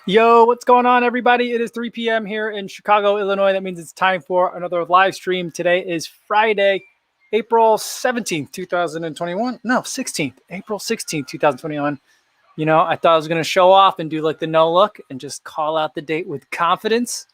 Yo, what's going on, everybody? It is 3 p.m. here in Chicago, Illinois. That means it's time for another live stream. Today is Friday, April 17th, 2021. No, 16th, April 16th, 2021. You know, I thought I was going to show off and do like the no look and just call out the date with confidence.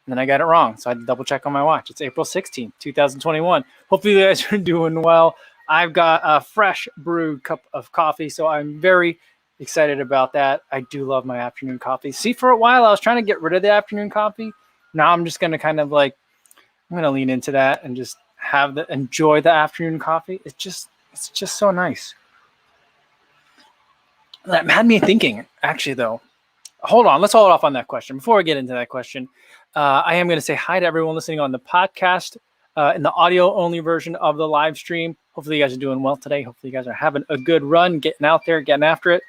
And then I got it wrong. So I had to double check on my watch. It's April 16th, 2021. Hopefully you guys are doing well. I've got a fresh brewed cup of coffee, so I'm very excited about that. I do love my afternoon coffee. See, for a while I was trying to get rid of the afternoon coffee. Now I'm just going to kind of like, I'm going to lean into that and just enjoy the afternoon coffee. It's just so nice. That had me thinking, actually, though. Hold on, let's hold off on that question. Before we get into that question, I am going to say hi to everyone listening on the podcast in the audio-only version of the live stream. Hopefully you guys are doing well today. Hopefully you guys are having a good run, getting out there, getting after it.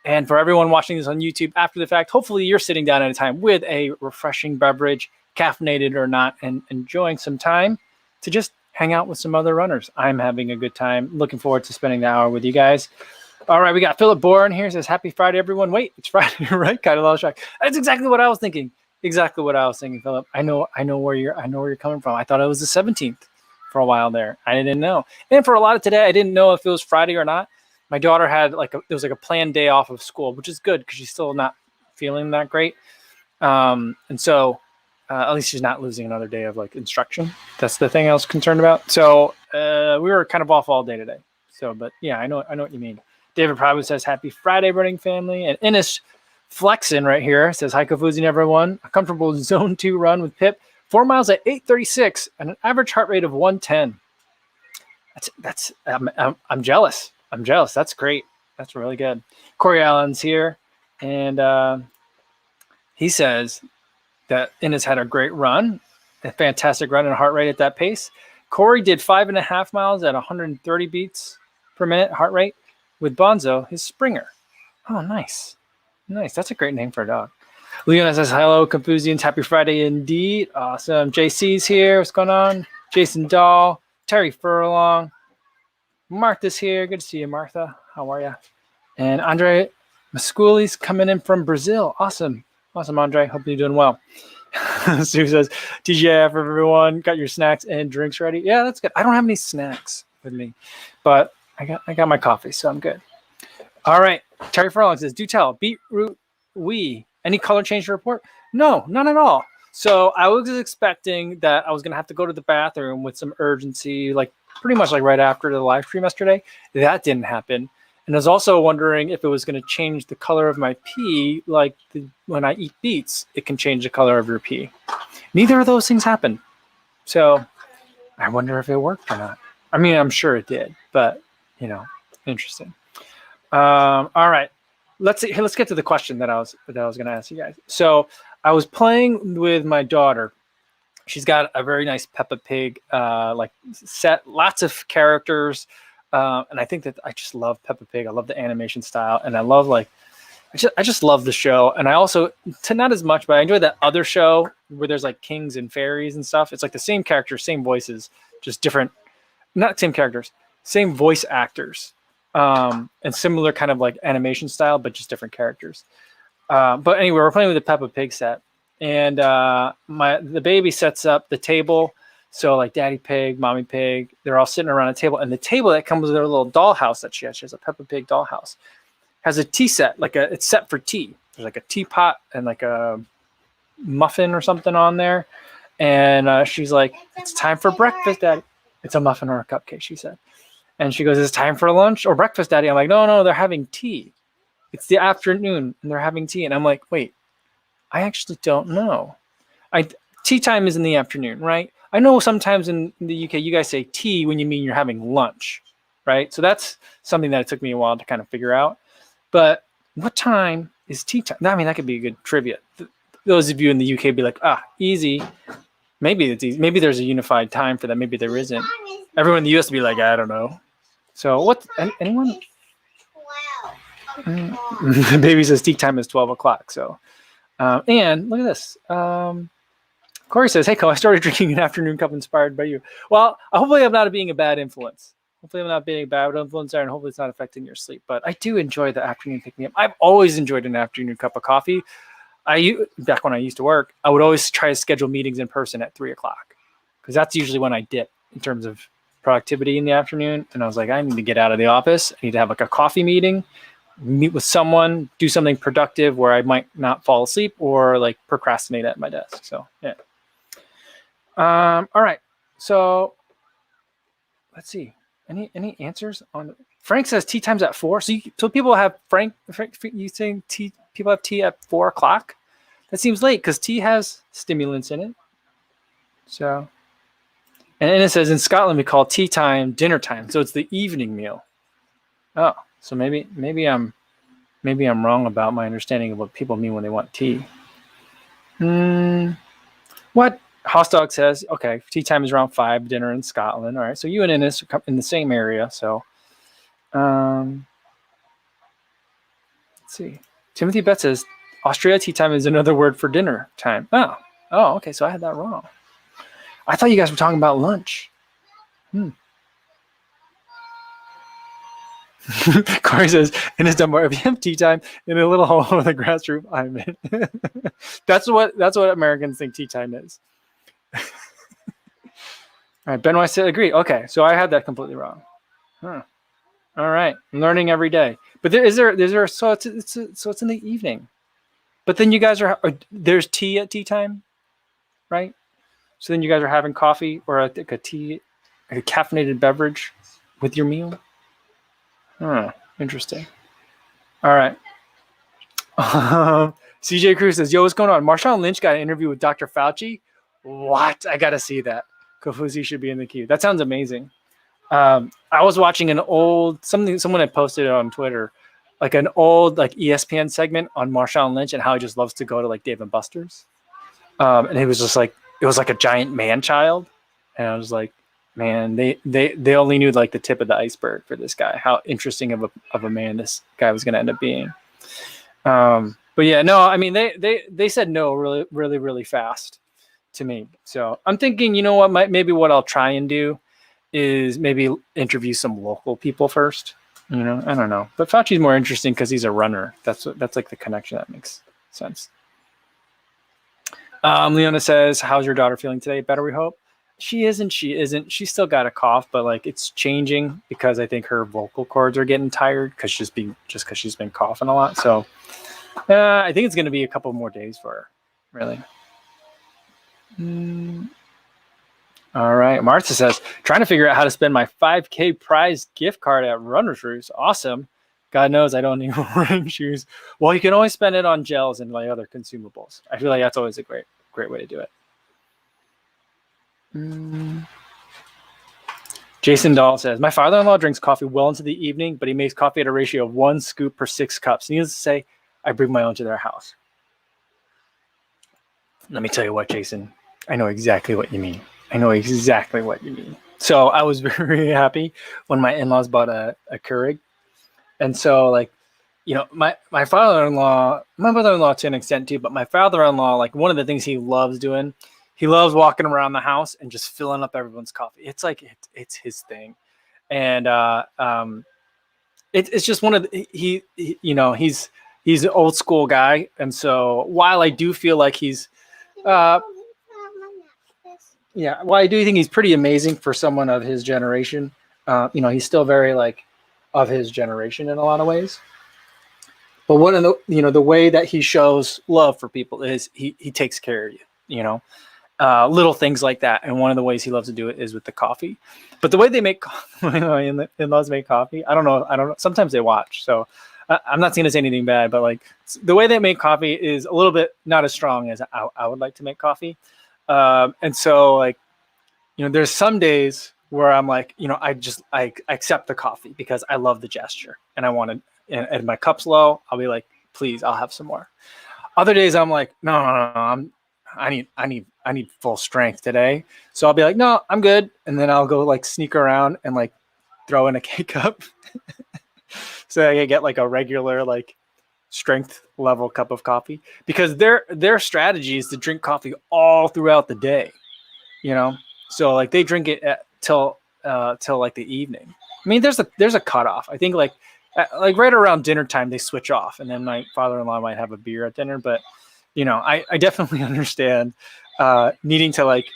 And for everyone watching this on YouTube after the fact, hopefully you're sitting down at a time with a refreshing beverage, caffeinated or not, and enjoying some time to just hang out with some other runners. I'm having a good time. Looking forward to spending the hour with you guys. All right, we got Philip Bourne here. Says, happy Friday, everyone. Wait, it's Friday, right? Kind of lost track. That's exactly what I was thinking. Exactly what I was thinking, Philip. I know where you're coming from. I thought it was the 17th for a while there. I didn't know. And for a lot of today, I didn't know if it was Friday or not. My daughter had there was a planned day off of school, which is good because she's still not feeling that great. And so at least she's not losing another day of like instruction. That's the thing I was concerned about. So we were kind of off all day today. So, but yeah, I know what you mean. David probably says, happy Friday, running family. And Innis flexing right here says, hi, Kofuzi, everyone. A comfortable zone 2 run with Pip. 4 miles at 8:36 and an average heart rate of 110. I'm jealous. I'm jealous. That's great. That's really good. Corey Allen's here. And he says that Innis had a great run, a fantastic run and heart rate at that pace. Corey did 5.5 miles at 130 beats per minute heart rate with Bonzo, his Springer. Oh, nice. Nice. That's a great name for a dog. Leona says, hello, Kofuzians. Happy Friday indeed. Awesome. JC's here. What's going on? Jason Dahl, Terry Furlong. Martha's here. Good to see you, Martha. How are you? And Andre Masculi's coming in from Brazil. Awesome. Awesome, Andre. Hope you're doing well. Sue says, TGIF for everyone. Got your snacks and drinks ready? Yeah, that's good. I don't have any snacks with me, but I got my coffee, so I'm good. All right. Terry Furlong says, do tell. Beetroot wee. Any color change to report? No, none at all. So I was expecting that I was going to have to go to the bathroom with some urgency, like pretty much like right after the live stream yesterday. That didn't happen. And I was also wondering if it was going to change the color of my pee, like when I eat beets, it can change the color of your pee. Neither of those things happened. So I wonder if it worked or not. I mean, I'm sure it did, but, you know, interesting. All right. Let's get to the question that I was going to ask you guys. So I was playing with my daughter. She's got a very nice Peppa Pig like set, lots of characters, and I think that I just love Peppa Pig. I love the animation style, and I love I just love the show. And I also not as much, but I enjoy that other show where there's like kings and fairies and stuff. It's like the same characters, same voices, just different, not same characters, same voice actors. And similar kind of like animation style, but just different characters. But anyway, we're playing with the Peppa Pig set, and the baby sets up the table. So like Daddy Pig, Mommy Pig, they're all sitting around a table, and the table that comes with their little dollhouse that she has a Peppa Pig dollhouse, has a tea set, it's set for tea. There's like a teapot and like a muffin or something on there, and she's like, "It's time for breakfast, Daddy." It's a muffin or a cupcake, she said. And she goes, it's time for lunch or breakfast, Daddy. I'm like, no, they're having tea. It's the afternoon and they're having tea. And I'm like, wait, I actually don't know. Tea time is in the afternoon, right? I know sometimes in the UK, you guys say tea when you mean you're having lunch, right? So that's something that it took me a while to kind of figure out. But what time is tea time? I mean, that could be a good trivia. Those of you in the UK be like, easy. Maybe it's easy. Maybe there's a unified time for that. Maybe there isn't. Everyone in the US would be like, I don't know. So what? Anyone? 12. The baby says tea time is 12 o'clock. So, and look at this. Corey says, hey, I started drinking an afternoon cup inspired by you. Well, hopefully I'm not being a bad influence. Hopefully I'm not being a bad influence there, and hopefully it's not affecting your sleep. But I do enjoy the afternoon pick-me-up. I've always enjoyed an afternoon cup of coffee. back when I used to work, I would always try to schedule meetings in person at 3:00 because that's usually when I dip in terms of productivity in the afternoon. And I was like, I need to get out of the office. I need to have like a coffee meeting, meet with someone, do something productive where I might not fall asleep or like procrastinate at my desk. So yeah. All right. So let's see. Any answers on? Frank says tea time's at 4. So people have Frank. You saying tea? People have tea at 4:00. That seems late because tea has stimulants in it. So, and then it says in Scotland we call tea time dinner time. So it's the evening meal. Oh, so maybe I'm wrong about my understanding of what people mean when they want tea. What? Hosdog says, okay, tea time is around 5, dinner in Scotland. All right, so you and Innes are in the same area. So, let's see. Timothy Betts says, Australia tea time is another word for dinner time. Oh, okay, so I had that wrong. I thought you guys were talking about lunch. Corey says, Innes Dunbar, if you have tea time in a little hole with a grass roof, I'm in. That's what Americans think tea time is. All right, Benoit said agree. Okay, so I had that completely wrong. All right, I'm learning every day. But so it's in the evening. But then you guys there's tea at tea time, right? So then you guys are having coffee or a tea, like a caffeinated beverage with your meal. Interesting. All right. CJ Cruz says, yo, what's going on? Marshawn Lynch got an interview with Dr. Fauci. What? I got to see that. Kofuzi should be in the queue. That sounds amazing. I was watching an old someone had posted it on Twitter, like an old like ESPN segment on Marshawn Lynch and how he just loves to go to like Dave and Buster's. And it was just like it was like a giant man child, and I was like, man, they only knew like the tip of the iceberg for this guy. How interesting of a man this guy was going to end up being. But yeah, no, I mean they said no really really really fast to me. So I'm thinking, you know what, maybe what I'll try and do is maybe interview some local people first. You know, I don't know, but Fauci's more interesting because he's a runner. That's like the connection that makes sense. Leona says, how's your daughter feeling today? Better, we hope. She isn't. She's still got a cough, but like it's changing because I think her vocal cords are getting tired because she's been coughing a lot. So I think it's going to be a couple more days for her, really. All right. Martha says, trying to figure out how to spend my 5K prize gift card at Runner's Roost. Awesome. God knows I don't need running shoes. Well, you can always spend it on gels and like other consumables. I feel like that's always a great way to do it. Jason Dahl says, my father-in-law drinks coffee well into the evening, but he makes coffee at a ratio of 1 scoop per 6 cups. Needless to say, I bring my own to their house. Let me tell you what, Jason, I know exactly what you mean. So I was very happy when my in-laws bought a Keurig. And so, like, you know, my mother-in-law to an extent too, but my father-in-law, like, one of the things he loves doing, he loves walking around the house and just filling up everyone's coffee. It's like, it's his thing. And it's just one of the, you know, he's an old school guy. And so while I do feel like he's, while I do think he's pretty amazing for someone of his generation, you know, he's still very like, of his generation in a lot of ways. But one of the, you know, the way that he shows love for people is he takes care of you, you know, little things like that. And one of the ways he loves to do it is with the coffee. But the way they make in-laws make coffee, I don't know. Sometimes they watch. So I'm not going to say anything bad, but like the way they make coffee is a little bit not as strong as I would like to make coffee. And so like, you know, there's some days where I'm like, you know, I accept the coffee because I love the gesture and I want to, and my cup's low. I'll be like, please, I'll have some more. Other days I'm like, no, I need full strength today. So I'll be like, no, I'm good. And then I'll go like sneak around and like throw in a K-cup. So I get like a regular, like strength level cup of coffee because their strategy is to drink coffee all throughout the day, you know? So like they drink it till like the evening. I mean, there's a cutoff. I think like right around dinner time they switch off, and then my father-in-law might have a beer at dinner. But you know, I definitely understand needing to like,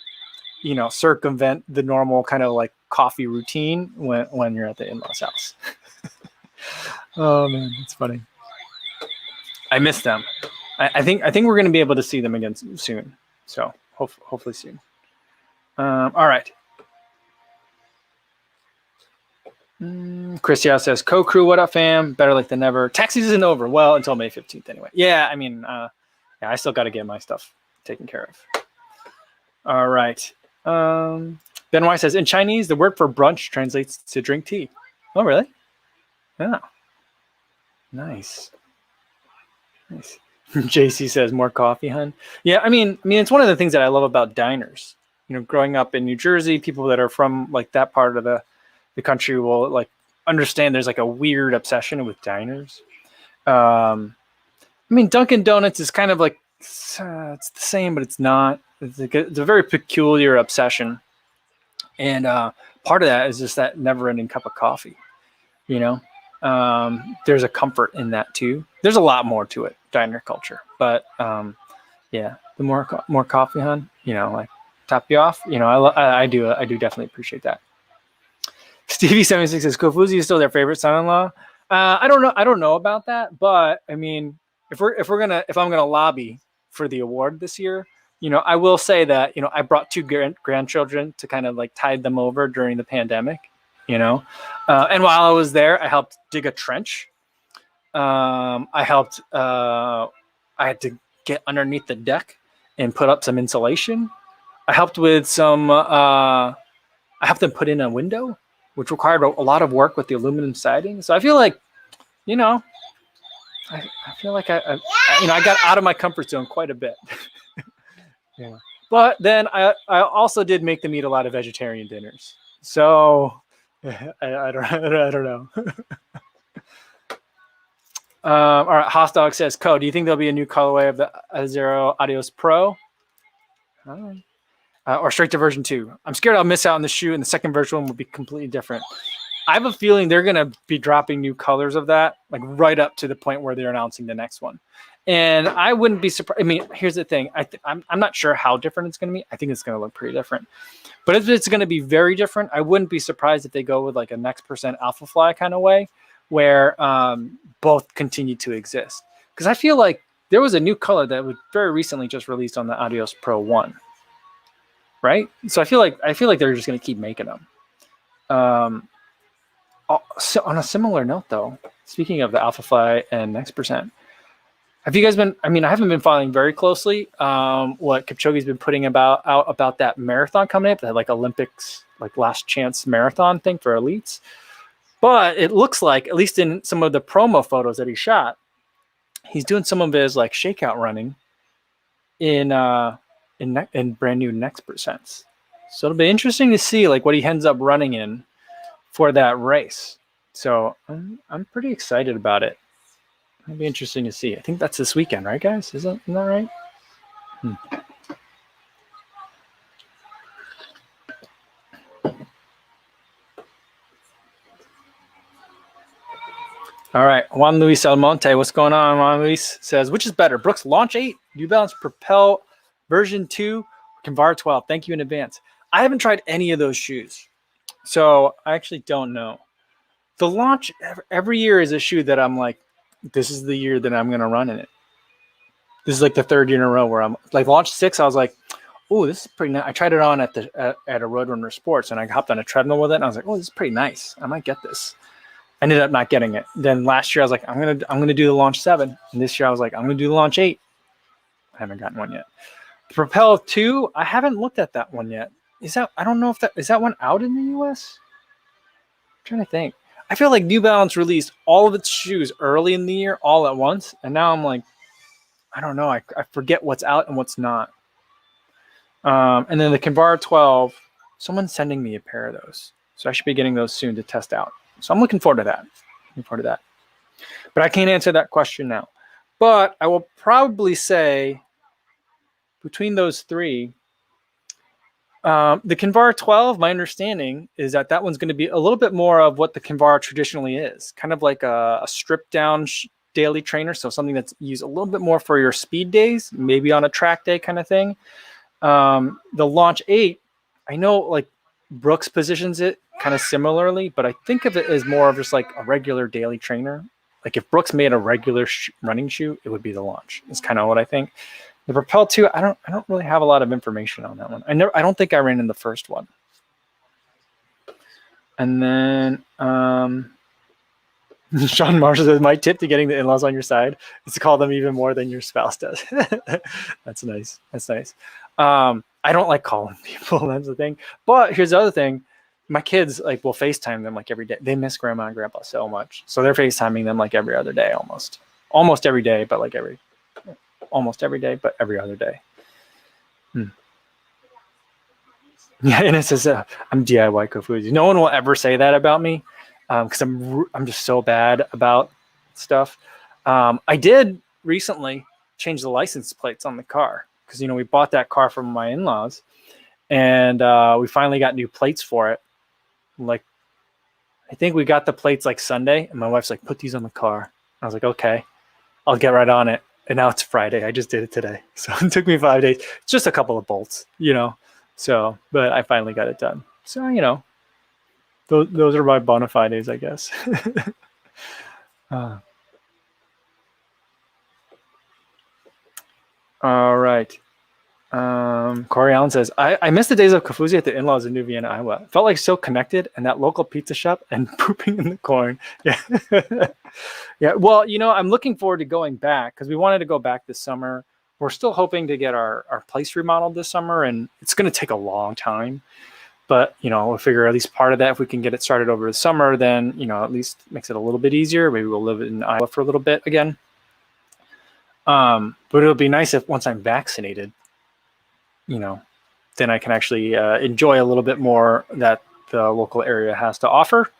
you know, circumvent the normal kind of like coffee routine when you're at the in-laws house. Oh man, it's funny. I miss them. I think we're going to be able to see them again soon. So hopefully soon. All right. Chris Yao says, co-crew, what up, fam? Better late than never. Tax season isn't over. Well, until May 15th anyway. Yeah, I mean, yeah, I still got to get my stuff taken care of. All right. Ben Y says, in Chinese, the word for brunch translates to drink tea. Oh, really? Yeah. Nice. Nice. JC says, more coffee, hun. Yeah, I mean, it's one of the things that I love about diners. You know, growing up in New Jersey, people that are from like that part of the country will like understand there's like a weird obsession with diners. I mean, Dunkin' Donuts is kind of like it's the same, but it's not. It's a very peculiar obsession, and part of that is just that never-ending cup of coffee. You know, there's a comfort in that too. There's a lot more to it, diner culture, but yeah, the more coffee, hun. You know, like top you off. You know, I do definitely appreciate that. Stevie76 says Kofuzi is still their favorite son-in-law. I don't know about that, but I mean, if I'm gonna lobby for the award this year, you know, I will say that, you know, I brought two grandchildren to kind of like tide them over during the pandemic, you know, and while I was there, I helped dig a trench. I had to get underneath the deck and put up some insulation. I helped with some. I helped them put in a window, which required a lot of work with the aluminum siding. So I feel like, you know, I feel like I got out of my comfort zone quite a bit. Yeah. But then I also did make them eat a lot of vegetarian dinners. So I don't know. All right, Hostdog says, "Co, do you think there'll be a new colorway of the Zero Adios Pro? Or straight to version 2? I'm scared I'll miss out on the shoe, and the second version will be completely different." I have a feeling they're going to be dropping new colors of that, like right up to the point where they're announcing the next one. And I wouldn't be surprised. I mean, here's the thing. I'm not sure how different it's going to be. I think it's going to look pretty different. But if it's going to be very different, I wouldn't be surprised if they go with like a Next Percent Alpha Fly kind of way, where both continue to exist. Because I feel like there was a new color that was very recently just released on the Adios Pro 1. Right? So I feel like they're just going to keep making them. So on a similar note, though, speaking of the Alpha Fly and Next Percent, have you guys been? I mean, I haven't been following very closely what Kipchoge's been putting out about that marathon coming up, that like Olympics, like last chance marathon thing for elites. But it looks like, at least in some of the promo photos that he shot, he's doing some of his like shakeout running in brand new Next Percents. So it'll be interesting to see like what he ends up running in for that race. So I'm pretty excited about it. It'll be interesting to see. I think that's this weekend, right, guys? Isn't that right? All right, Juan Luis Almonte, what's going on? Juan Luis says, which is better, Brooks Launch 8, New Balance Propel version 2, Kinvara 12? Thank you in advance. I haven't tried any of those shoes, so I actually don't know. The Launch every year is a shoe that I'm like, this is the year that I'm going to run in it. This is like the third year in a row where I'm like, Launch 6, I was like, oh, this is pretty nice. I tried it on at a Roadrunner Sports, and I hopped on a treadmill with it, and I was like, oh, this is pretty nice. I might get this. I ended up not getting it. Then last year I was like, I'm gonna do the Launch 7, and this year I was like, I'm gonna do the Launch 8. I haven't gotten one yet. The Propel 2, I haven't looked at that one yet. I don't know if is that one out in the US? I'm trying to think. I feel like New Balance released all of its shoes early in the year, all at once, and now I'm like, I don't know. I forget what's out and what's not. And then the Kinvara 12, someone's sending me a pair of those, so I should be getting those soon to test out. So I'm looking forward to that. But I can't answer that question now. But I will probably say between those three, the Kinvara 12, my understanding is that one's going to be a little bit more of what the Kinvara traditionally is, kind of like a stripped down daily trainer, so something that's used a little bit more for your speed days, maybe on a track day kind of thing. The Launch 8, I know like Brooks positions it kind of similarly, but I think of it as more of just like a regular daily trainer. Like if Brooks made a regular running shoe, it would be the Launch. It's kind of what I think. The Propel 2, I don't really have a lot of information on that one. I don't think I ran in the first one. And then Sean Marshall says, my tip to getting the in-laws on your side is to call them even more than your spouse does. That's nice. That's nice. I don't like calling people. That's the thing. But here's the other thing. My kids like will FaceTime them like every day. They miss grandma and grandpa so much. So they're FaceTiming them like every other day almost. Almost every day, but like almost every day, but every other day. Yeah, and it says I'm DIY Kofuzi. No one will ever say that about me because I'm just so bad about stuff. I did recently change the license plates on the car because we bought that car from my in-laws, and we finally got new plates for it. Like, I think we got the plates like Sunday, and my wife's like, "Put these on the car." I was like, "Okay, I'll get right on it." And now it's Friday. I just did it today, so it took me 5 days. It's just a couple of bolts, So, but I finally got it done. So, those are my bona fides, I guess. All right. Corey Allen says, I miss the days of Kofuzi at the in-laws in New Vienna, Iowa. Felt like so connected, and that local pizza shop and pooping in the corn. Yeah. Yeah. Well, I'm looking forward to going back because we wanted to go back this summer. We're still hoping to get our place remodeled this summer, and it's going to take a long time. But, we'll figure at least part of that, if we can get it started over the summer, then, at least makes it a little bit easier. Maybe we'll live in Iowa for a little bit again. But it'll be nice if once I'm vaccinated, then I can actually enjoy a little bit more that the local area has to offer.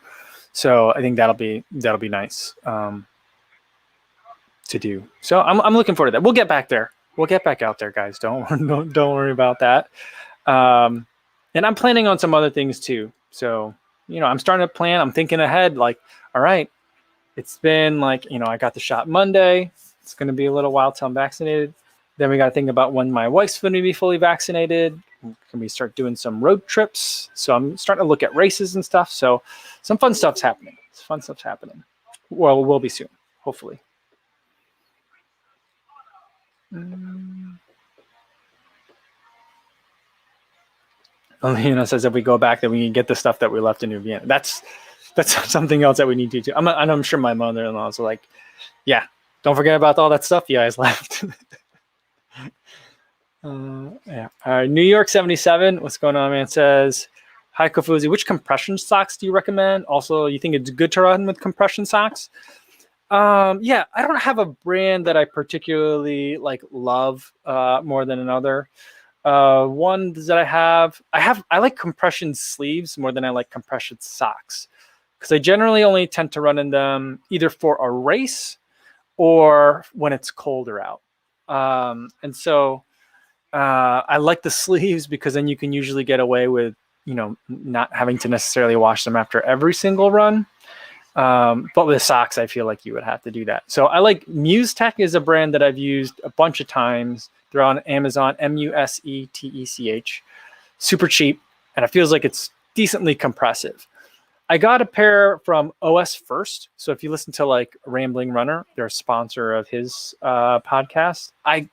So I think that'll be nice to do. So I'm looking forward to that. We'll get back there. We'll get back out there, guys. Don't worry about that. And I'm planning on some other things too. So, I'm starting to plan. I'm thinking ahead, like, all right, it's been like, I got the shot Monday. It's going to be a little while till I'm vaccinated. Then we got to think about when my wife's going to be fully vaccinated. Can we start doing some road trips? So I'm starting to look at races and stuff. So some fun stuff's happening. Well, it will be soon, hopefully. Alina says if we go back, then we can get the stuff that we left in New Vienna. That's something else that we need to do. I'm sure my mother-in-law is like, yeah, don't forget about all that stuff you guys left. Yeah. New York 77. What's going on, man? Says, hi, Kofuzi. Which compression socks do you recommend? Also, you think it's good to run with compression socks? Yeah, I don't have a brand that I particularly love more than another. One that I like compression sleeves more than I like compression socks because I generally only tend to run in them either for a race or when it's colder out. And so I like the sleeves because then you can usually get away with, not having to necessarily wash them after every single run. But with socks, I feel like you would have to do that. So I like Muse Tech is a brand that I've used a bunch of times. They're on Amazon, MUSETECH, super cheap. And it feels like it's decently compressive. I got a pair from OS First. So if you listen to Rambling Runner, they're a sponsor of his podcast. I'm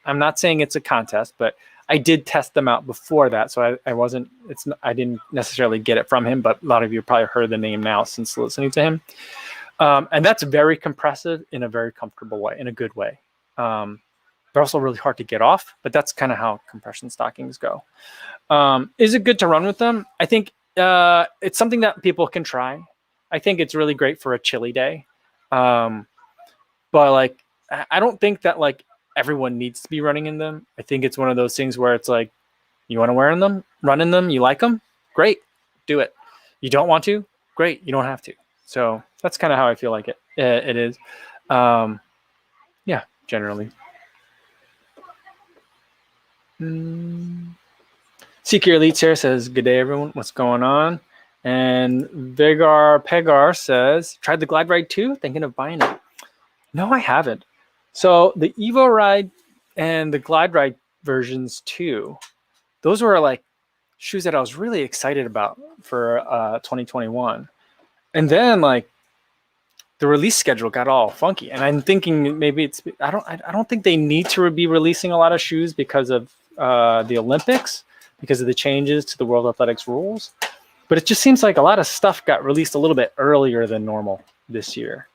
not saying it's a contest, but I did test them out before that. So I didn't necessarily get it from him, but a lot of you probably heard the name now since listening to him. And that's very compressive in a very comfortable way, in a good way. They're also really hard to get off, but that's kind of how compression stockings go. Is it good to run with them? I think it's something that people can try. I think it's really great for a chilly day. But I don't think that everyone needs to be running in them. I think it's one of those things where it's you want to wear in them, run in them, you like them, great, do it. You don't want to, great, you don't have to. So that's kind of how I feel like it is. Yeah, generally. Seeker Elites here says, good day, everyone. What's going on? And Pegar says, tried the Glide Ride 2, thinking of buying it. No, I haven't. So the Evo Ride and the Glide Ride versions too, those were like shoes that I was really excited about for 2021. And then like the release schedule got all funky, and I'm thinking maybe it's I don't think they need to be releasing a lot of shoes because of the Olympics, because of the changes to the World Athletics rules. But it just seems like a lot of stuff got released a little bit earlier than normal this year.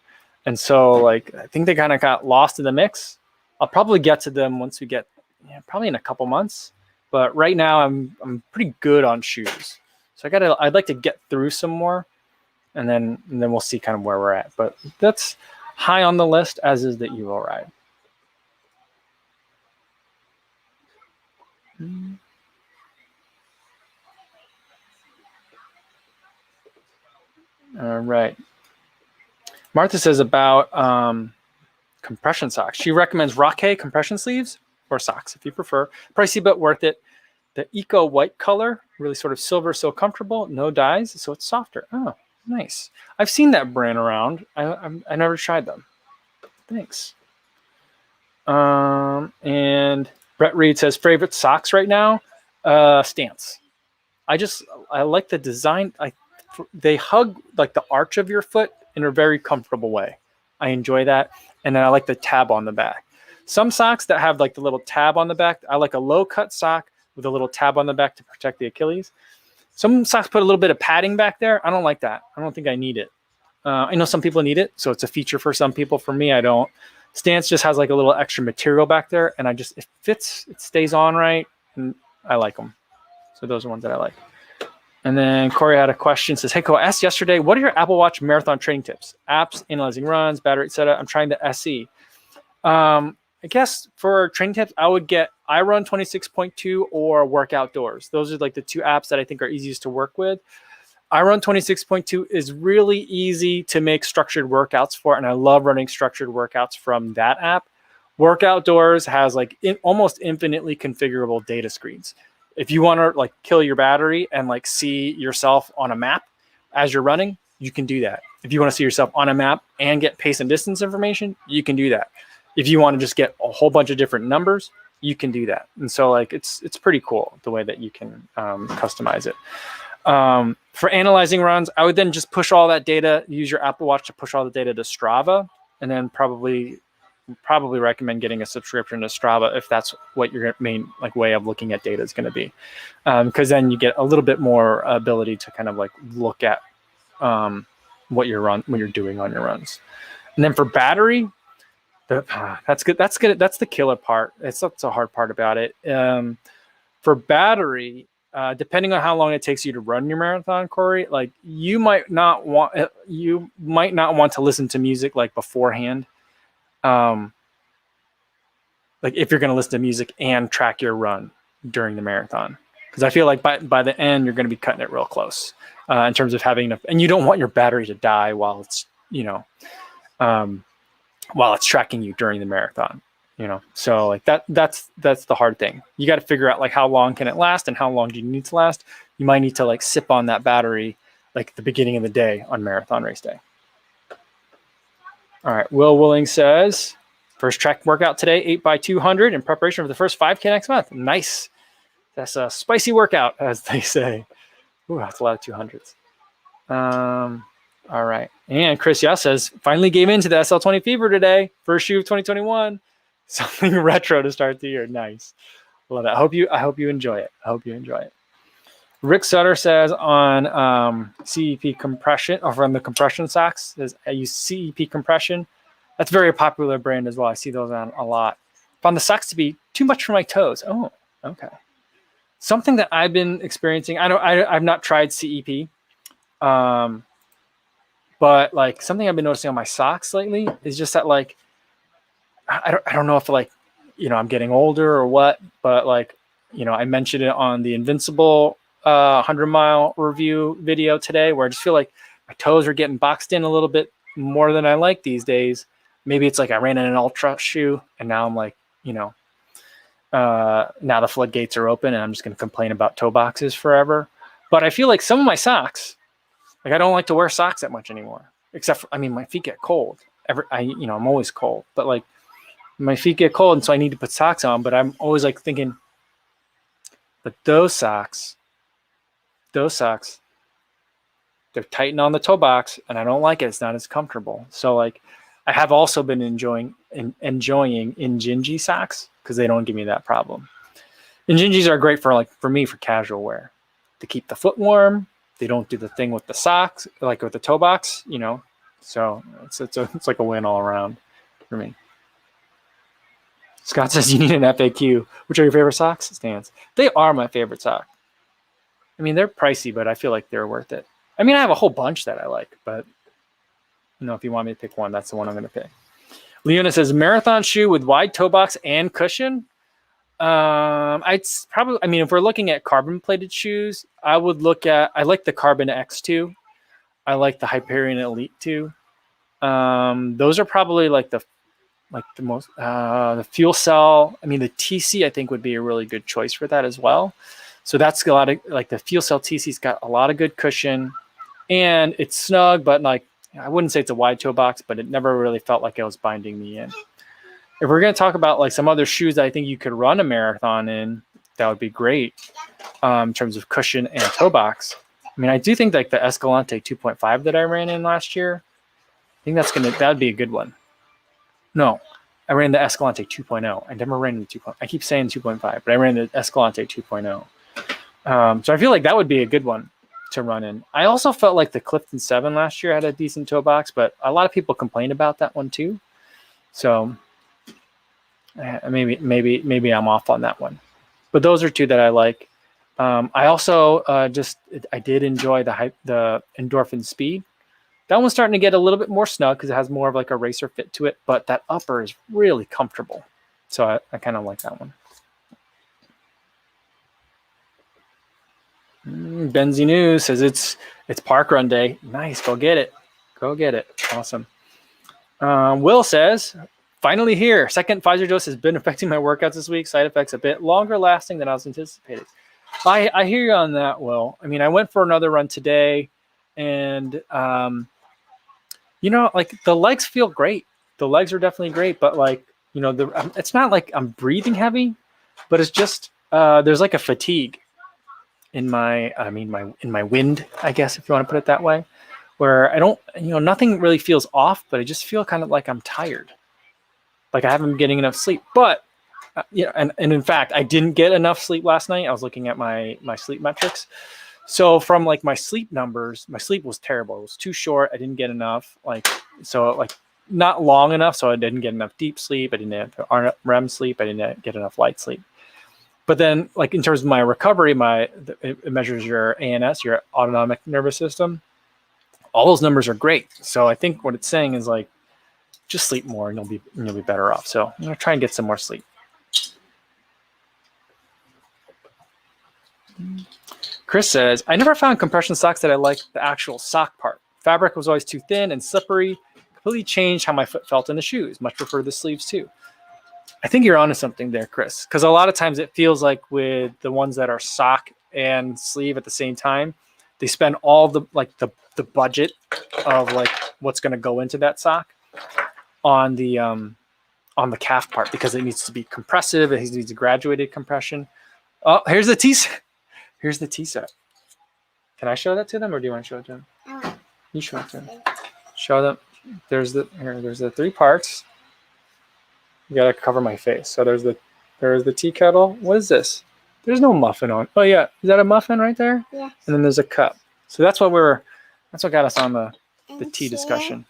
And so like I think they kind of got lost in the mix. I'll probably get to them once we get probably in a couple months. But right now I'm pretty good on shoes. So I'd like to get through some more, and then we'll see kind of where we're at. But that's high on the list, as is the Evo Ride. All right. Martha says about compression socks. She recommends Roque compression sleeves or socks if you prefer. Pricey but worth it. The Eco White color, really sort of silver, so comfortable, no dyes, so it's softer. Oh, nice. I've seen that brand around. I never tried them. Thanks. And Brett Reed says favorite socks right now, Stance. I like the design. They hug like the arch of your foot in a very comfortable way. I enjoy that. And then I like the tab on the back. Some socks that have like the little tab on the back, I like a low cut sock with a little tab on the back to protect the Achilles. Some socks put a little bit of padding back there. I don't like that. I don't think I need it. I know some people need it, so it's a feature for some people. For me, I don't. Stance just has like a little extra material back there, and it fits, it stays on right, and I like them. So those are ones that I like. And then Corey had a question. Says, hey, Cole, I asked yesterday, what are your Apple Watch marathon training tips? Apps, analyzing runs, battery setup. I'm trying the SE. I guess for training tips, I would get iRun 26.2 or Work Outdoors. Those are like the two apps that I think are easiest to work with. iRun 26.2 is really easy to make structured workouts for, and I love running structured workouts from that app. Work Outdoors has like almost infinitely configurable data screens. If you want to like kill your battery and like see yourself on a map as you're running, you can do that. If you want to see yourself on a map and get pace and distance information, you can do that. If you want to just get a whole bunch of different numbers, you can do that. And so like it's pretty cool the way that you can customize it. For analyzing runs, I would then just push all that data, use your Apple Watch to push all the data to Strava, and then probably recommend getting a subscription to Strava if that's what your main like way of looking at data is going to be, because then you get a little bit more ability to kind of like look at what you're doing on your runs. And then for battery, that's good. That's the killer part. That's the hard part about it. For battery, depending on how long it takes you to run your marathon, Corey, like you might not want to listen to music like beforehand. Like if you're going to listen to music and track your run during the marathon, because I feel like by the end you're going to be cutting it real close in terms of having enough, and you don't want your battery to die while it's while it's tracking you during the marathon. So like that's the hard thing. You got to figure out like how long can it last and how long do you need to last. You might need to like sip on that battery like at the beginning of the day on marathon race day. All right, Will Willing says, first track workout today, 8x200 in preparation for the first 5K next month. Nice. That's a spicy workout, as they say. Ooh, that's a lot of 200s. All right. And Chris Yass says, finally gave in to the SL20 fever today. First shoe of 2021. Something retro to start the year. Nice. Love it. I hope you enjoy it. Rick Sutter says on CEP compression, or from the compression socks, says I use CEP compression. That's a very popular brand as well. I see those on a lot. Found the socks to be too much for my toes. Oh, okay. Something that I've been experiencing. I've not tried CEP, but like something I've been noticing on my socks lately is just that like I don't know if like I'm getting older or what, but like I mentioned it on the Invincible 100-mile review video today, where I just feel like my toes are getting boxed in a little bit more than I like these days. Maybe it's like I ran in an ultra shoe and now I'm like, now the floodgates are open and I'm just going to complain about toe boxes forever. But I feel like some of my socks, like I don't like to wear socks that much anymore, except for, my feet get cold. I'm always cold, but like my feet get cold, and so I need to put socks on. But I'm always like thinking, but those socks, they're tightened on the toe box, and I don't like it. It's not as comfortable. So like, I have also been enjoying Injinji socks because they don't give me that problem. Injinjis are great for me for casual wear, to keep the foot warm. They don't do the thing with the socks, like with the toe box, So it's like a win all around for me. Scott says you need an FAQ. Which are your favorite socks? Stans. They are my favorite sock. I mean, they're pricey, but I feel like they're worth it. I mean, I have a whole bunch that I like, but if you want me to pick one, that's the one I'm going to pick. Leona says marathon shoe with wide toe box and cushion. If we're looking at carbon plated shoes, I like the Carbon X2. I like the Hyperion Elite 2. Those are probably like the most, the fuel cell. I mean, the TC I think would be a really good choice for that as well. So that's a lot of like the fuel cell TC's got a lot of good cushion, and it's snug, but like I wouldn't say it's a wide toe box, but it never really felt like it was binding me in. If we're going to talk about like some other shoes that I think you could run a marathon in, that would be great in terms of cushion and toe box. I mean, I do think like the Escalante 2.5 that I ran in last year, I think that would be a good one. No, I ran the Escalante 2.0. I never ran the 2.0. I keep saying 2.5, but I ran the Escalante 2.0. So I feel like that would be a good one to run in. I also felt like the Clifton 7 last year had a decent toe box, but a lot of people complained about that one too. So maybe I'm off on that one. But those are two that I like. I also I did enjoy the Endorphin Speed. That one's starting to get a little bit more snug because it has more of like a racer fit to it, but that upper is really comfortable. So I kind of like that one. Benzie News says it's park run day. Nice, go get it. Awesome. Will says, finally here. Second Pfizer dose has been affecting my workouts this week. Side effects a bit longer lasting than I was anticipating. I hear you on that, Will. I mean, I went for another run today, and like the legs feel great. The legs are definitely great, but like it's not like I'm breathing heavy, but it's just there's like a fatigue in my wind, I guess, if you want to put it that way, where I don't, nothing really feels off, but I just feel kind of like I'm tired. Like I haven't been getting enough sleep. But, and in fact, I didn't get enough sleep last night. I was looking at my sleep metrics. So from like my sleep numbers, my sleep was terrible. It was too short. I didn't get enough, not long enough. So I didn't get enough deep sleep. I didn't have REM sleep. I didn't get enough light sleep. But then, like in terms of my recovery, it measures your ANS, your autonomic nervous system. All those numbers are great. So I think what it's saying is like, just sleep more, and you'll be better off. So I'm gonna try and get some more sleep. Chris says, I never found compression socks that I liked the actual sock part. Fabric was always too thin and slippery. Completely changed how my foot felt in the shoes. Much prefer the sleeves too. I think you're onto something there, Chris, because a lot of times it feels like with the ones that are sock and sleeve at the same time, they spend all the budget of like what's going to go into that sock on the calf part because it needs to be compressive. It needs a graduated compression. Oh, here's the T set. Here's the T set. Can I show that to them, or do you want to show it to them? You show it to them. Show them. There's the three parts. You gotta cover my face. So there's the tea kettle. What is this? There's no muffin on. Oh yeah, is that a muffin right there? Yeah. And then there's a cup. So that's what got us on the tea discussion.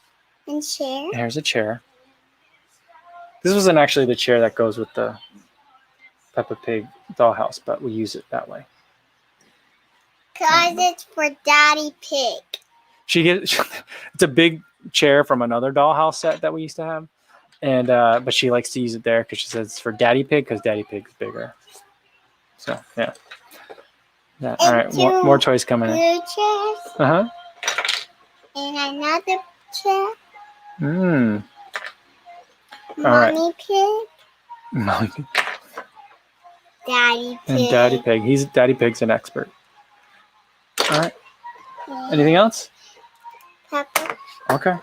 And chair. There's a chair. This wasn't actually the chair that goes with the Peppa Pig dollhouse, but we use it that way. Cause it's for Daddy Pig. It's a big chair from another dollhouse set that we used to have. And but she likes to use it there because she says it's for Daddy Pig because Daddy Pig's bigger. So yeah. All right, more toys coming in. Blue chairs. And another chair. Mommy Pig. Mommy Pig. Daddy Pig. And Daddy Pig. Daddy Pig's an expert. All right. Anything else? Peppa. Okay.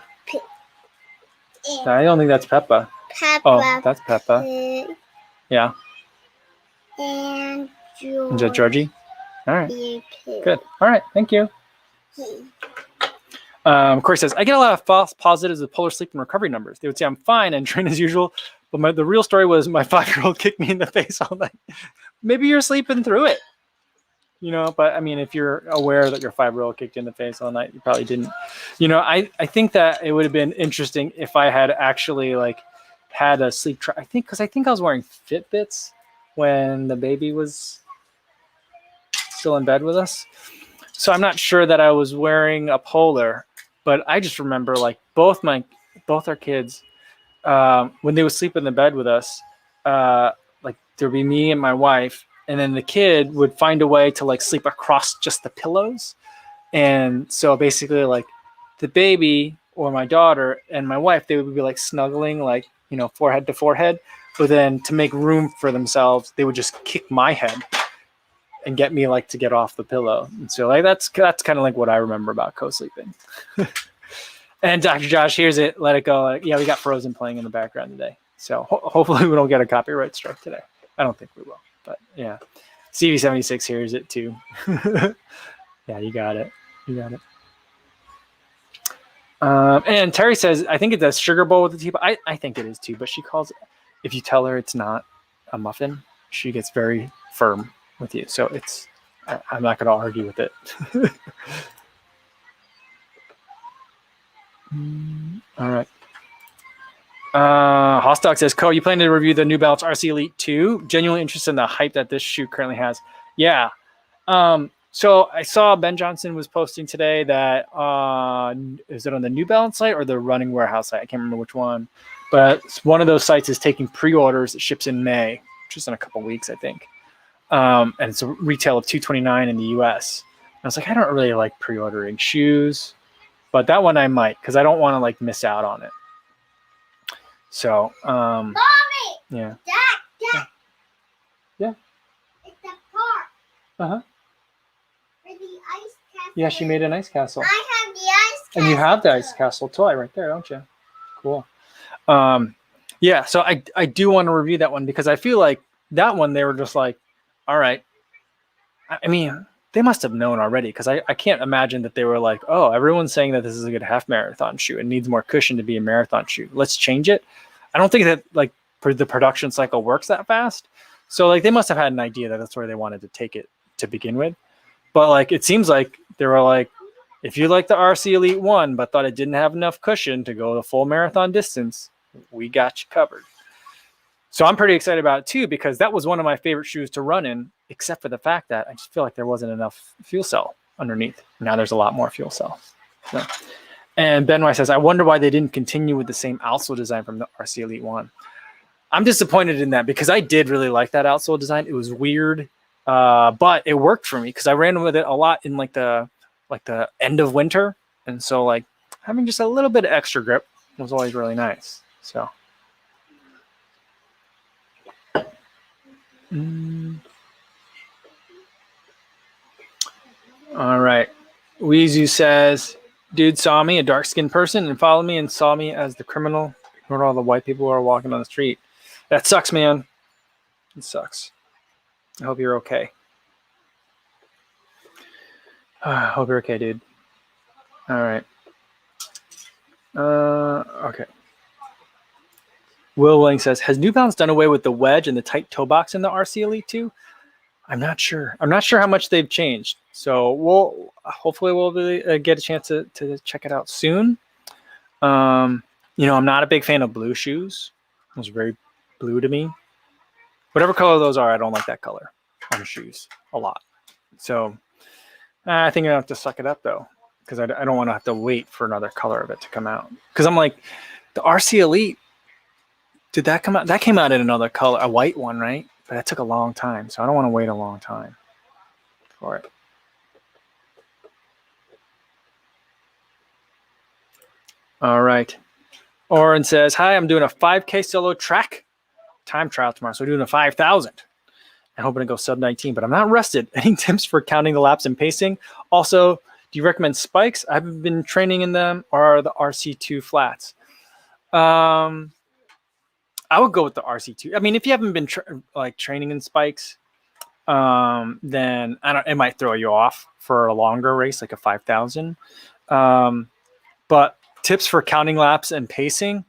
I don't think that's Peppa. Peppa Oh, that's Peppa. Pig, Yeah. and Is that Georgie? All right. Pig. Good. All right. Thank you. Corey says, I get a lot of false positives with polar sleep and recovery numbers. They would say I'm fine and train as usual, but the real story was my 5-year-old kicked me in the face all night. Maybe you're sleeping through it, but I mean, if you're aware that your 5-year-old kicked you in the face all night, you probably didn't. I think that it would have been interesting if I had actually had a sleep track. I think I was wearing Fitbits when the baby was still in bed with us. So I'm not sure that I was wearing a polar, but I just remember both our kids, when they would sleep in the bed with us, there'd be me and my wife, and then the kid would find a way to sleep across just the pillows. And so basically the baby or my daughter and my wife, they would be snuggling, forehead to forehead. But then to make room for themselves, they would just kick my head and get me to get off the pillow. And so that's kind of what I remember about co-sleeping. And Dr. Josh hears it, let it go. Yeah, we got Frozen playing in the background today. So hopefully we don't get a copyright strike today. I don't think we will, but yeah. CV76 hears it too. Yeah, you got it. And Terry says, I think it's a sugar bowl with the teapot. I think it is too, but she calls it, if you tell her it's not a muffin, she gets very firm with you. So I'm not going to argue with it. All right. Hostdog says, you plan to review the New Balance RC Elite 2? Genuinely interested in the hype that this shoe currently has. Yeah. So I saw Ben Johnson was posting today that, is it on the New Balance site or the Running Warehouse site? I can't remember which one. But one of those sites is taking pre-orders. It ships in May, which is in a couple weeks, I think. And it's a retail of $229 in the US. I was I don't really like pre-ordering shoes, but that one I might, because I don't want to miss out on it. So, Mommy! Yeah. Dad! Yeah. It's the park. Uh-huh. For the ice castle. Yeah, she made an ice castle. I have the ice castle. And you have the ice castle toy right there, don't you? Cool. Yeah, so I do want to review that one because I feel like that one they were just all right. I mean, they must have known already because I can't imagine that they were oh, everyone's saying that this is a good half marathon shoe. It needs more cushion to be a marathon shoe. Let's change it. I don't think that the production cycle works that fast. So they must have had an idea that that's where they wanted to take it to begin with. But it seems like they were if you like the RC Elite 1 but thought it didn't have enough cushion to go the full marathon distance, we got you covered. So I'm pretty excited about it too, because that was one of my favorite shoes to run in, except for the fact that I just feel like there wasn't enough fuel cell underneath. Now there's a lot more fuel cells. So, and Ben White says, I wonder why they didn't continue with the same outsole design from the RC Elite 1. I'm disappointed in that because I did really like that outsole design. It was weird, but it worked for me because I ran with it a lot in the end of winter. And so having just a little bit of extra grip was always really nice. So. All right. Weezu says, dude saw me, a dark-skinned person, and followed me and saw me as the criminal. Ignored all the white people who are walking on the street. That sucks, man. It sucks. I hope you're okay. I hope you're okay, dude. All right. Okay. Will Willing says, has New Balance done away with the wedge and the tight toe box in the RC Elite 2? I'm not sure. I'm not sure how much they've changed. So hopefully we'll get a chance to check it out soon. I'm not a big fan of blue shoes. It was very blue to me. Whatever color those are, I don't like that color on the shoes a lot. So I think I have to suck it up though, because I don't want to have to wait for another color of it to come out. Because I'm the RC Elite, did that come out? That came out in another color, a white one, right? But that took a long time, so I don't want to wait a long time for it. All right. Oren says, hi, I'm doing a 5K solo track time trial tomorrow. So we're doing a 5,000. I'm hoping to go sub 19, but I'm not rested. Any tips for counting the laps and pacing? Also, do you recommend spikes? I've been training in them or the RC2 flats. I would go with the RC2. I mean, if you haven't been training in spikes, then it might throw you off for a longer race, like a 5,000. But tips for counting laps and pacing,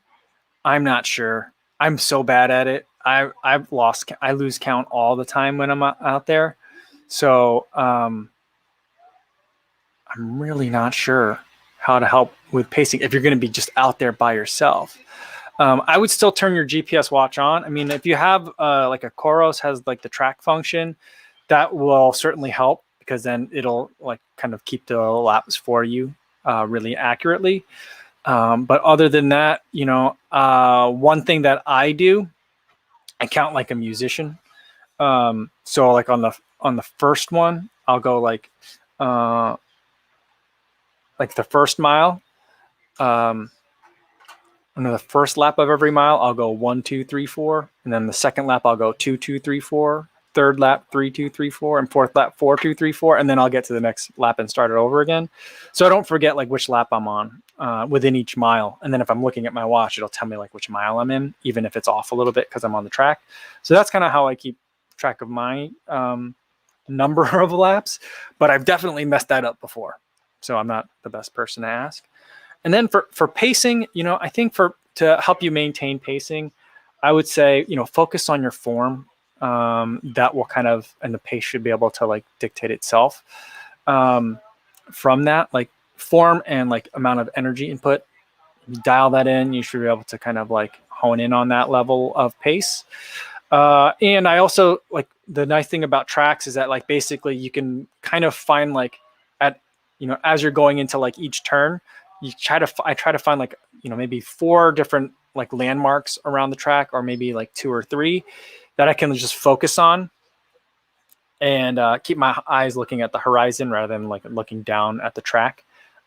I'm not sure. I'm so bad at it. I lose count all the time when I'm out there. So I'm really not sure how to help with pacing if you're going to be just out there by yourself. I would still turn your GPS watch on. I mean, if you have like a Koros has like the track function, that will certainly help because then it'll like kind of keep the laps for you really accurately. But other than that, one thing that I do, I count like a musician. So like on the first one, I'll go like the first mile. On the first lap of every mile, I'll go 1, 2, 3, 4, and then the second lap I'll go 2, 2, 3, 4. Third lap 3, 2, 3, 4, and fourth lap 4, 2, 3, 4, and then I'll get to the next lap and start it over again. So I don't forget like which lap I'm on within each mile. And then if I'm looking at my watch, it'll tell me like which mile I'm in, even if it's off a little bit because I'm on the track. So that's kind of how I keep track of my number of laps. But I've definitely messed that up before, so I'm not the best person to ask. And then for pacing, I think to help you maintain pacing, I would say focus on your form. That will and the pace should be able to like dictate itself. From that, like form and like amount of energy input, you dial that in, you should be able to kind of like hone in on that level of pace. And I also like the nice thing about tracks is that like basically you can kind of find like as you're going into like each turn, I try to find like maybe 4 different like landmarks around the track, or maybe like 2 or 3 that I can just focus on and keep my eyes looking at the horizon rather than like looking down at the track.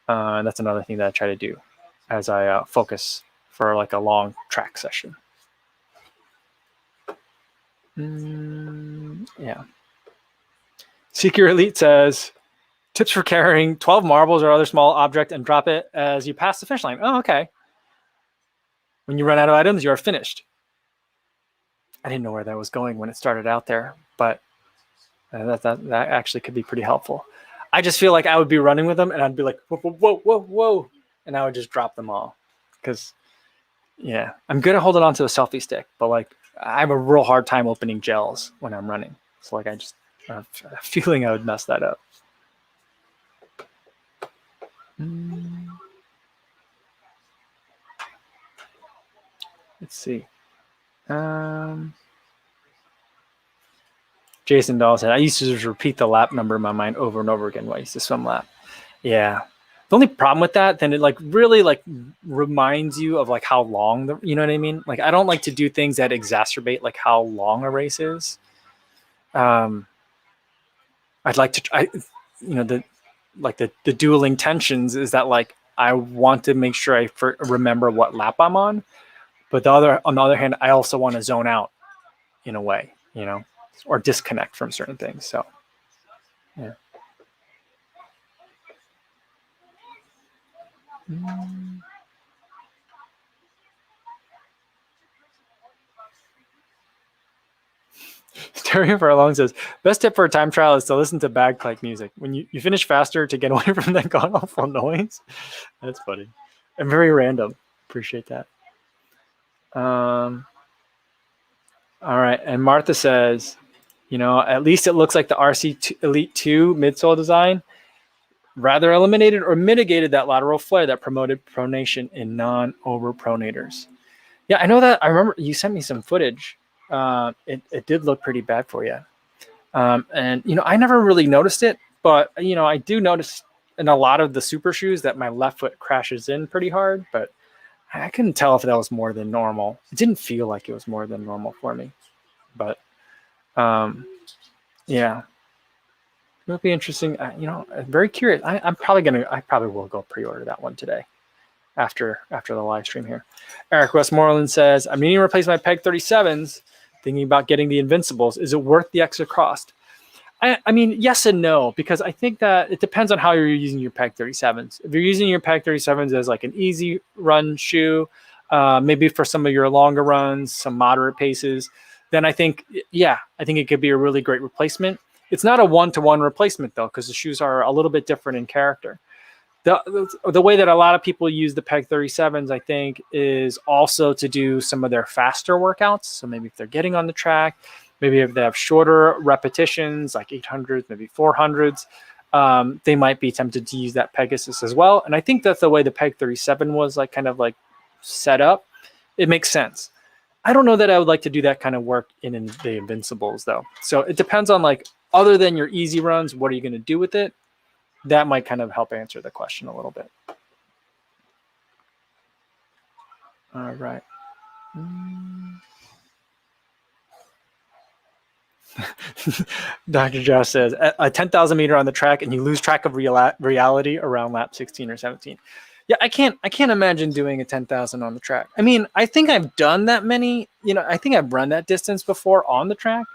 And that's another thing that I try to do as I focus for like a long track session. Yeah. Seeker Elite says, tips for carrying 12 marbles or other small object and drop it as you pass the finish line. Oh, okay. When you run out of items, you are finished. I didn't know where that was going when it started out there, but that actually could be pretty helpful. I just feel like I would be running with them and I'd be like, whoa, whoa, whoa, whoa. And I would just drop them all. Because, yeah, I'm good at holding on to a selfie stick, but like I have a real hard time opening gels when I'm running. So like I have a feeling I would mess that up. Let's see. Jason Dahl said, I used to just repeat the lap number in my mind over and over again while I used to swim lap. Yeah. The only problem with that, then it like really like reminds you of like how long you know what I mean? Like I don't like to do things that exacerbate like how long a race is. I'd like to, the dueling tensions is that like I want to make sure I remember what lap I'm on, but on the other hand, I also want to zone out in a way, or disconnect from certain things. So, yeah. Stereo for Long says, best tip for a time trial is to listen to bagpipe music. When you finish faster to get away from that god-awful noise. That's funny. And very random. Appreciate that. All right. And Martha says, at least it looks like the RC Elite 2 midsole design rather eliminated or mitigated that lateral flare that promoted pronation in non-overpronators. Yeah, I know that. I remember you sent me some footage. It did look pretty bad for you. And, I never really noticed it, but, I do notice in a lot of the super shoes that my left foot crashes in pretty hard, but I couldn't tell if that was more than normal. It didn't feel like it was more than normal for me, but, yeah, it'll be interesting. I'm very curious. I probably will go pre-order that one today after the live stream here. Eric Westmoreland says, I'm needing to replace my Peg 37s, thinking about getting the Invincibles. Is it worth the extra cost? I mean, yes and no, because I think that it depends on how you're using your Peg 37s. If you're using your Peg 37s as like an easy run shoe, maybe for some of your longer runs, some moderate paces, then I think it could be a really great replacement. It's not a one-to-one replacement though, because the shoes are a little bit different in character. The way that a lot of people use the Peg 37s, I think, is also to do some of their faster workouts. So maybe if they're getting on the track, maybe if they have shorter repetitions, like 800s, maybe 400s, they might be tempted to use that Pegasus as well. And I think that's the way the Peg 37 was like kind of like set up. It makes sense. I don't know that I would like to do that kind of work in the Invincibles though. So it depends on like, other than your easy runs, what are you going to do with it? That might kind of help answer the question a little bit. All right. Dr. Josh says, a 10,000 meter on the track and you lose track of reality around lap 16 or 17. Yeah, I can't imagine doing a 10,000 on the track. I mean, I think I've done that many, I think I've run that distance before on the track.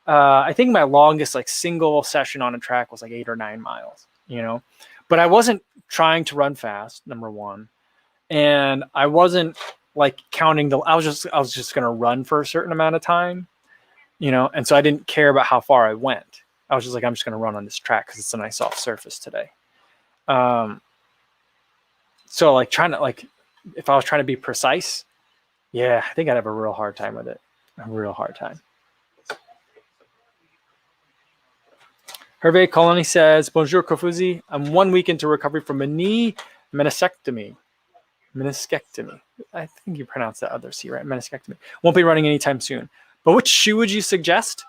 I think my longest like single session on a track was like 8 or 9 miles, but I wasn't trying to run fast, number one. And I wasn't like counting I was just going to run for a certain amount of time, and so I didn't care about how far I went. I was just like, I'm just going to run on this track because it's a nice soft surface today. So like if I was trying to be precise, yeah, I think I'd have a real hard time with it. A real hard time. Hervé Colony says, Bonjour Kofuzi. I'm 1 week into recovery from a knee meniscectomy. I think you pronounced that other C, right? Meniscectomy. Won't be running anytime soon. But which shoe would you suggest?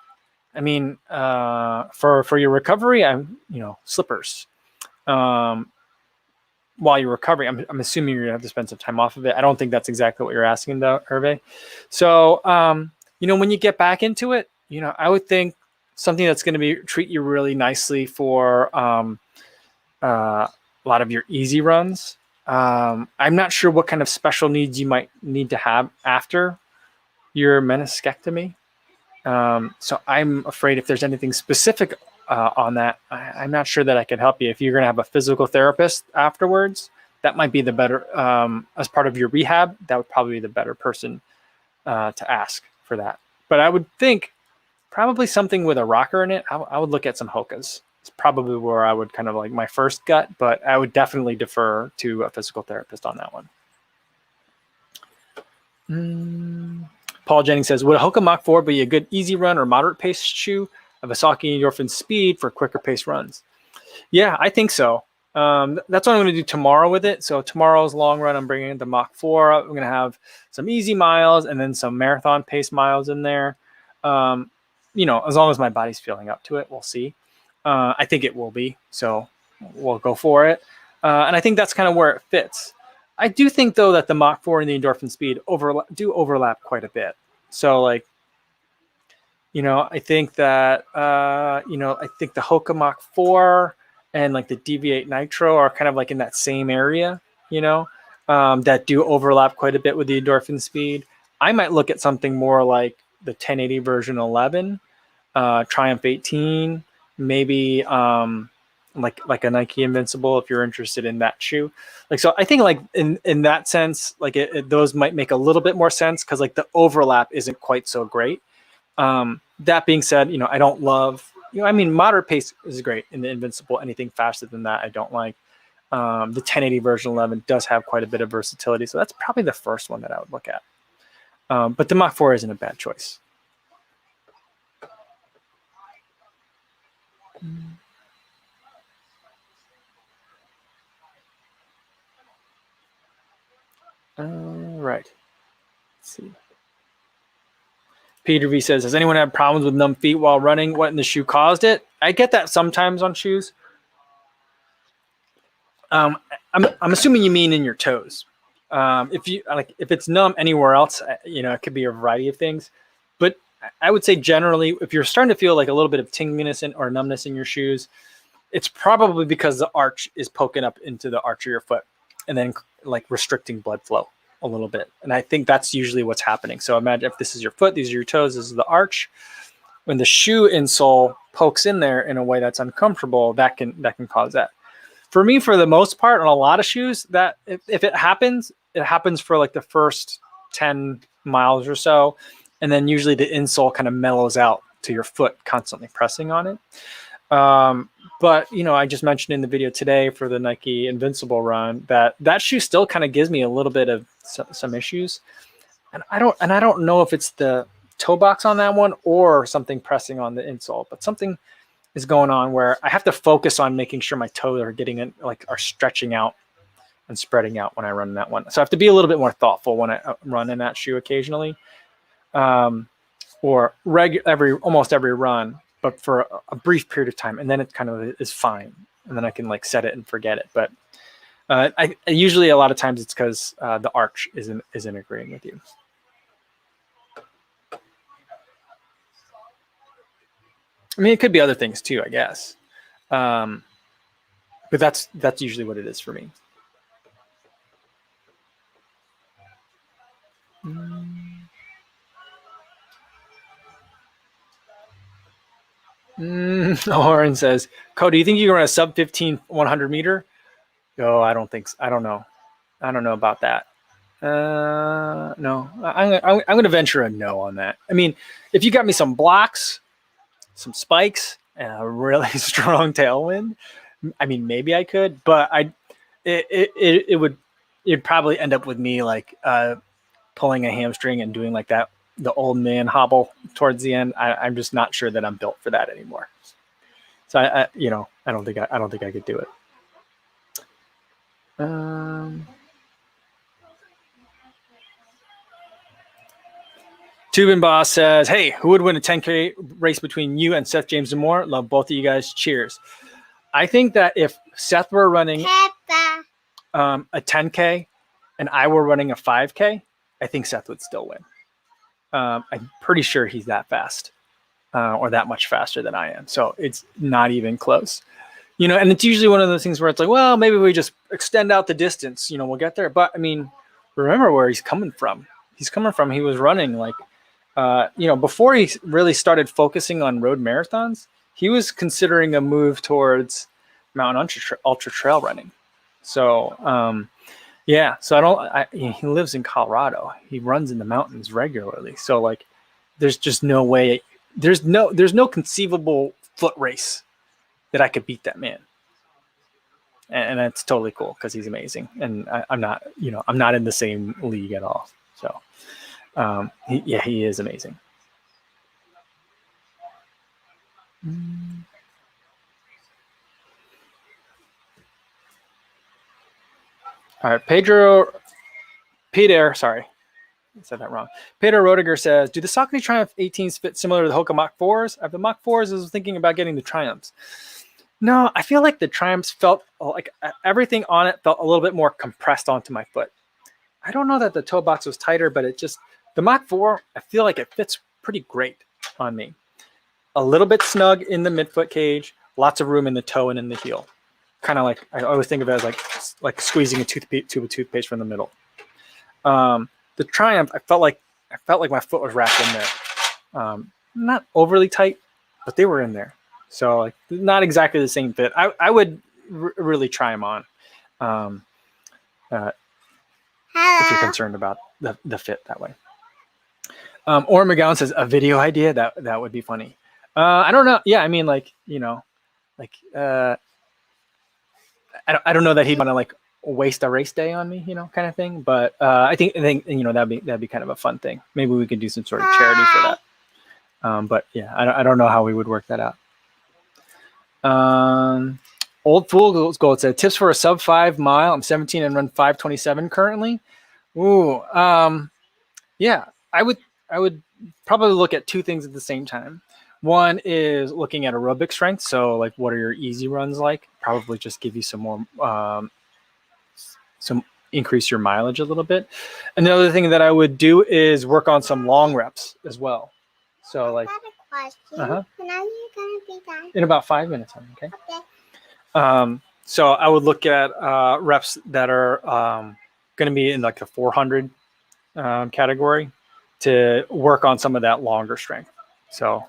I mean, for your recovery, slippers. While you're recovering, I'm assuming you're gonna have to spend some time off of it. I don't think that's exactly what you're asking though, Hervé. So, when you get back into it, I would think something that's going to treat you really nicely for a lot of your easy runs. I'm not sure what kind of special needs you might need to have after your meniscectomy. So I'm afraid if there's anything specific on that, I'm not sure that I can help you. If you're going to have a physical therapist afterwards, that might be the better, as part of your rehab, that would probably be the better person to ask for that. But I would think probably something with a rocker in it. I would look at some Hokas. It's probably where I would kind of like my first gut, but I would definitely defer to a physical therapist on that one. Paul Jennings says, would a Hoka Mach 4 be a good easy run or moderate pace shoe of Asaki Endorphin Speed for quicker pace runs? Yeah, I think so. That's what I'm going to do tomorrow with it. So tomorrow's long run, I'm bringing in the Mach 4. I'm going to have some easy miles and then some marathon pace miles in there. As long as my body's feeling up to it, we'll see. I think it will be, so we'll go for it. And I think that's kind of where it fits. I do think though that the Mach 4 and the Endorphin Speed overlap quite a bit. So like, I think that, I think the Hoka Mach 4 and like the DV8 Nitro are kind of like in that same area, that do overlap quite a bit with the Endorphin Speed. I might look at something more like the 1080 version 11, Triumph 18, maybe like a Nike Invincible if you're interested in that shoe. Like, so I think like in that sense, like those might make a little bit more sense because like the overlap isn't quite so great. That being said, I don't love, moderate pace is great in the Invincible. Anything faster than that, I don't like. The 1080 version 11 does have quite a bit of versatility. So that's probably the first one that I would look at. But the Mach 4 isn't a bad choice. All right. Let's see. Peter V says, has anyone had problems with numb feet while running? What in the shoe caused it? I get that sometimes on shoes. I'm assuming you mean in your toes. If it's numb anywhere else, it could be a variety of things. But I would say generally, if you're starting to feel like a little bit of tingliness or numbness in your shoes, it's probably because the arch is poking up into the arch of your foot and then like restricting blood flow a little bit. And I think that's usually what's happening. So imagine if this is your foot, these are your toes, this is the arch. When the shoe insole pokes in there in a way that's uncomfortable, that can cause that. For me, for the most part, on a lot of shoes, that if it happens, it happens for like the first 10 miles or so, and then usually the insole kind of mellows out to your foot constantly pressing on it. But you know, I just mentioned in the video today for the Nike Invincible run that shoe still kind of gives me a little bit of some issues, and I don't know if it's the toe box on that one or something pressing on the insole, but something is going on where I have to focus on making sure my toes are getting in, like are stretching out and spreading out when I run in that one. So I have to be a little bit more thoughtful when I run in that shoe occasionally, or almost every run, but for a brief period of time, and then it kind of is fine, and then I can like set it and forget it. But I usually a lot of times it's because the arch isn't agreeing with you. I mean, it could be other things too, I guess, but that's usually what it is for me. Oren says, "Cody, do you think you can run a sub 15 100 meter?" No, I don't think so. I don't know about that. No, I'm going to venture a no on that. I mean, if you got me some blocks, some spikes, and a really strong tailwind, I mean, maybe I could, but it'd probably end up with me like pulling a hamstring and doing like that, the old man hobble towards the end. I'm just not sure that I'm built for that anymore. So I don't think I could do it. Tubin Boss says, "Hey, who would win a 10K race between you and Seth James and Moore? Love both of you guys. Cheers." I think that if Seth were running Peppa. a 10K and I were running a 5K, I think Seth would still win. I'm pretty sure he's that fast, or that much faster than I am. So it's not even close. You know, and it's usually one of those things where it's like, well, maybe we just extend out the distance, you know, we'll get there. But I mean, remember where he's coming from. He was running like, before he really started focusing on road marathons, he was considering a move towards mountain ultra trail running. So, yeah, so he lives in Colorado. He runs in the mountains regularly. So like, there's just no way, there's no conceivable foot race that I could beat that man. And that's totally cool because he's amazing. And I'm not in the same league at all. So, he is amazing. All right, Peter, sorry, I said that wrong. Peter Rodiger says, "Do the Saucony Triumph 18s fit similar to the Hoka Mach 4s? I have the Mach 4s. I was thinking about getting the Triumphs." No, I feel like the Triumphs felt like everything on it felt a little bit more compressed onto my foot. I don't know that the toe box was tighter, but the Mach 4, I feel like it fits pretty great on me. A little bit snug in the midfoot cage, lots of room in the toe and in the heel. Kind of like, I always think of it as like squeezing a tube of toothpaste from the middle. The Triumph, I felt like my foot was wrapped in there. Not overly tight, but they were in there. So like not exactly the same fit. I would really try them on. If you're concerned about the fit that way. Orrin McGowan says, "A video idea? That would be funny." I don't know. Yeah, I mean, like, I don't know that he'd want to like waste a race day on me, kind of thing. But I think that'd be kind of a fun thing. Maybe we could do some sort of charity for that. But yeah, I don't know how we would work that out. Old Fool Gold said, "Tips for a sub 5 mile. I'm 17 and run 5:27 currently." Ooh, yeah, I would probably look at two things at the same time. One is looking at aerobic strength. So like, what are your easy runs like? Probably just give you some more, increase your mileage a little bit. Another thing that I would do is work on some long reps as well. So like, When are you gonna be done? in about 5 minutes, honey, okay? Okay. So I would look at reps that are going to be in like the 400 category to work on some of that longer strength. So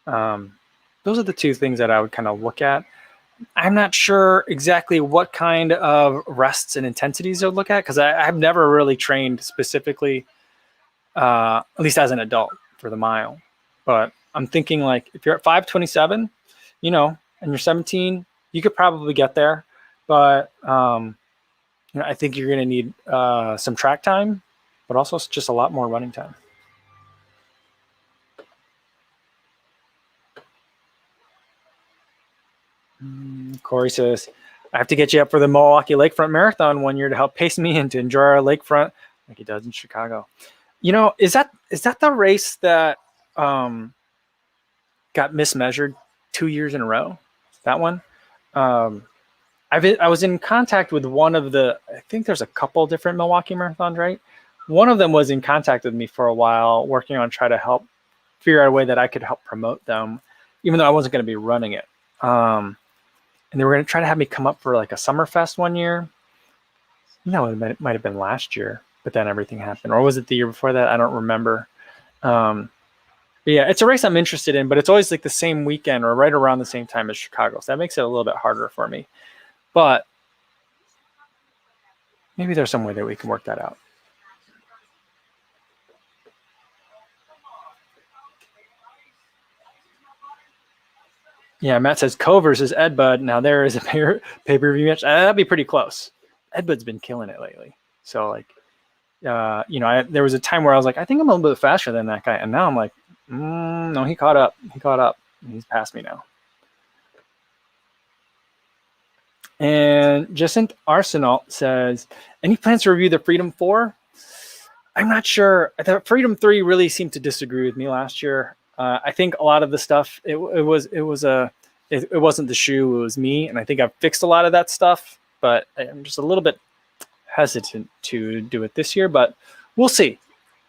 those are the two things that I would kind of look at. I'm not sure exactly what kind of rests and intensities they'll look at because I've never really trained specifically, at least as an adult, for the mile. But I'm thinking like if you're at 5:27, you know, and you're 17, you could probably get there. But you know, I think you're going to need some track time, but also just a lot more running time. Corey says, I have to get you up for the Milwaukee Lakefront Marathon one year to help pace me and to enjoy our lakefront like he does in Chicago. You know, is that the race that got mismeasured 2 years in a row? That one? I was in contact with one of the, I think there's a couple different Milwaukee marathons, right? One of them was in contact with me for a while, working on trying to help figure out a way that I could help promote them, even though I wasn't going to be running it. And they were going to try to have me come up for like a Summerfest one year. No, it might have been last year, but then everything happened. Or was it the year before that? I don't remember. But yeah, it's a race I'm interested in, but it's always like the same weekend or right around the same time as Chicago. So that makes it a little bit harder for me. But maybe there's some way that we can work that out. Yeah, Matt says Co versus Ed Bud. Now there is a pay-per-view match. That'd be pretty close. Ed Bud's been killing it lately. So like, you know, there was a time where I was like, I think I'm a little bit faster than that guy, and now I'm like, no, he caught up. He caught up. He's past me now. And Jacinth Arsenal says, any plans to review the Freedom 4? I'm not sure. The Freedom 3 really seemed to disagree with me last year. I think a lot of the stuff, it wasn't the shoe, it was me. And I think I've fixed a lot of that stuff, but I'm just a little bit hesitant to do it this year, but we'll see.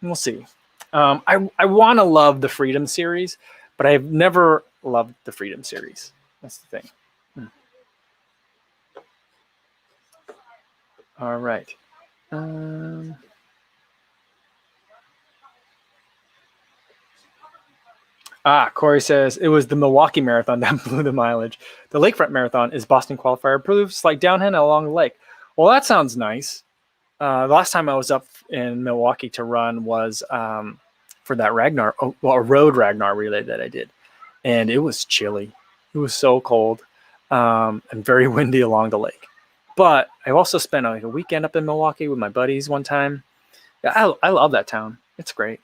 We'll see. I want to love the Freedom series, but I've never loved the Freedom series. That's the thing. All right. Corey says, it was the Milwaukee Marathon that blew the mileage. The Lakefront Marathon is Boston qualifier approved, slight downhill along the lake. Well, that sounds nice. The last time I was up in Milwaukee to run was for that a road Ragnar relay that I did. And it was chilly. It was so cold and very windy along the lake. But I also spent like a weekend up in Milwaukee with my buddies one time. Yeah, I love that town. It's great.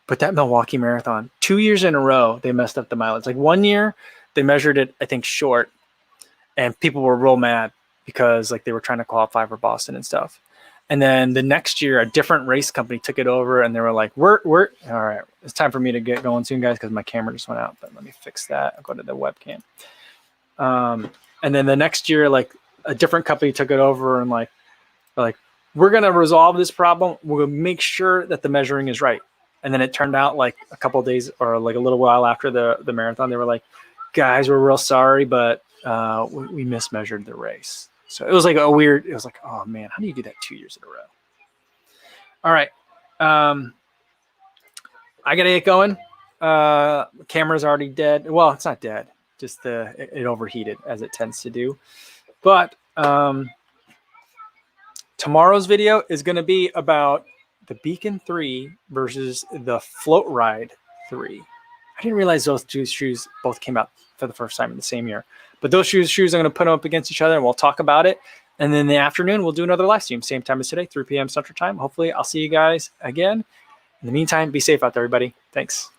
But that Milwaukee Marathon, 2 years in a row, they messed up the mileage. Like 1 year, they measured it, I think, short. And people were real mad because like they were trying to qualify for Boston and stuff. And then the next year, a different race company took it over and they were like, we're all right. It's time for me to get going soon, guys, because my camera just went out. But let me fix that. I'll go to the webcam. And then the next year, like a different company took it over and like, we're going to resolve this problem. We'll make sure that the measuring is right. And then it turned out like a couple of days or like a little while after the marathon, they were like, guys, we're real sorry, but we mismeasured the race. So it was like it was like, oh man, how do you do that 2 years in a row? All right. I got to get going. Camera's already dead. Well, it's not dead. Just it overheated as it tends to do. But tomorrow's video is going to be about the Beacon 3 versus the Float Ride 3. I didn't realize those two shoes both came out for the first time in the same year. But those shoes I'm going to put them up against each other and we'll talk about it. And then in the afternoon, we'll do another live stream, same time as today, 3 p.m. Central Time. Hopefully, I'll see you guys again. In the meantime, be safe out there, everybody. Thanks.